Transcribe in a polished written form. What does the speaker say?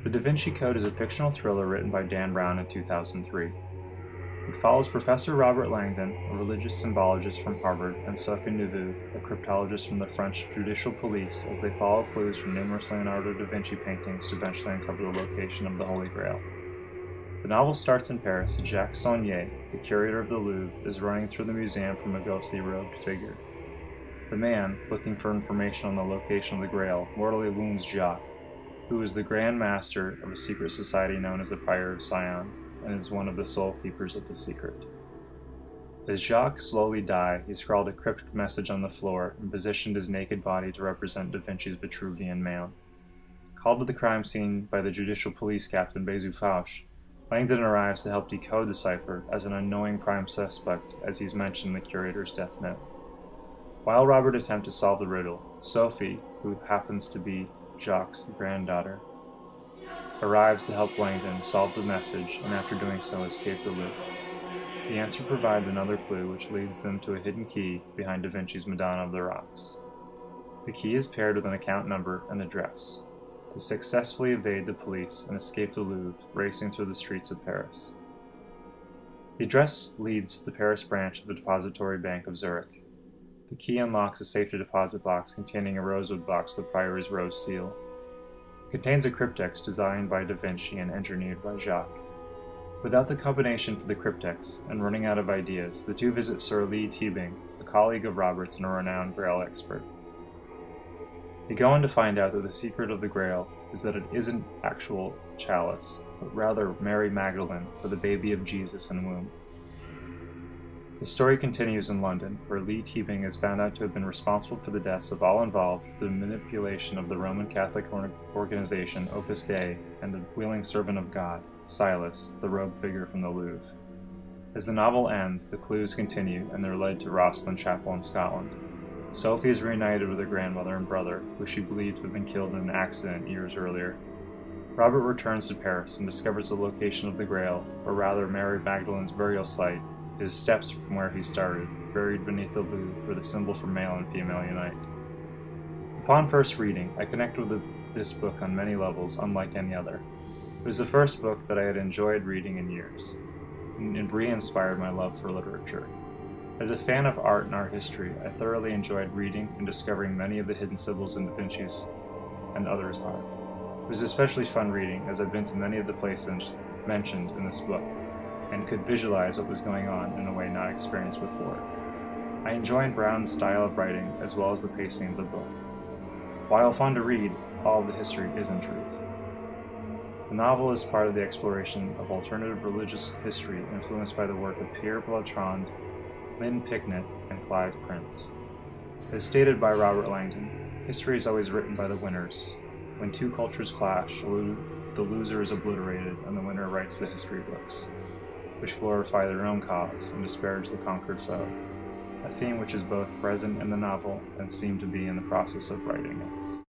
The Da Vinci Code is a fictional thriller written by Dan Brown in 2003. It follows Professor Robert Langdon, a religious symbologist from Harvard, and Sophie Neveu, a cryptologist from the French judicial police, as they follow clues from numerous Leonardo da Vinci paintings to eventually uncover the location of the Holy Grail. The novel starts in Paris, and Jacques Saunier, the curator of the Louvre, is running through the museum from a ghostly robed figure. The man, looking for information on the location of the Grail, mortally wounds Jacques, who is the Grand Master of a secret society known as the Prior of Sion, and is one of the sole keepers of the secret. As Jacques slowly died, he scrawled a cryptic message on the floor and positioned his naked body to represent Da Vinci's Vitruvian Man. Called to the crime scene by the judicial police captain Bezu Fauch, Langdon arrives to help decode the cipher as an unknowing prime suspect, as he's mentioned in the curator's death note. While Robert attempts to solve the riddle, Sophie, who happens to be Jacques' granddaughter, arrives to help Langdon solve the message and after doing so escape the Louvre. The answer provides another clue which leads them to a hidden key behind Da Vinci's Madonna of the Rocks. The key is paired with an account number and address. They successfully evade the police and escape the Louvre, racing through the streets of Paris. The address leads to the Paris branch of the Depository Bank of Zurich. The key unlocks a safety deposit box containing a rosewood box with the Priory's rose seal. It contains a cryptex designed by Da Vinci and engineered by Jacques. Without the combination for the cryptex, and running out of ideas, the two visit Sir Lee Teabing, a colleague of Robert's and a renowned Grail expert. They go on to find out that the secret of the Grail is that it isn't actual chalice, but rather Mary Magdalene for the baby of Jesus in womb. The story continues in London, where Lee Teabing is found out to have been responsible for the deaths of all involved with the manipulation of the Roman Catholic organization Opus Dei and the willing servant of God, Silas, the robed figure from the Louvre. As the novel ends, the clues continue and they're led to Rosslyn Chapel in Scotland. Sophie is reunited with her grandmother and brother, who she believed to have been killed in an accident years earlier. Robert returns to Paris and discovers the location of the Grail, or rather Mary Magdalene's burial site, is steps from where he started, buried beneath the Louvre, where the symbol for male and female unite. Upon first reading, I connected with this book on many levels, unlike any other. It was the first book that I had enjoyed reading in years, and it re-inspired my love for literature. As a fan of art and art history, I thoroughly enjoyed reading and discovering many of the hidden symbols in Da Vinci's and others' art. It was especially fun reading, as I've been to many of the places mentioned in this book, and could visualize what was going on in a way not experienced before. I enjoyed Brown's style of writing as well as the pacing of the book. While fun to read, all of the history isn't truth. The novel is part of the exploration of alternative religious history influenced by the work of Pierre Bertrand, Lynn Picknett, and Clive Prince. As stated by Robert Langdon, history is always written by the winners. When two cultures clash, the loser is obliterated and the winner writes the history books, which glorify their own cause and disparage the conquered foe, a theme which is both present in the novel and seemed to be in the process of writing it.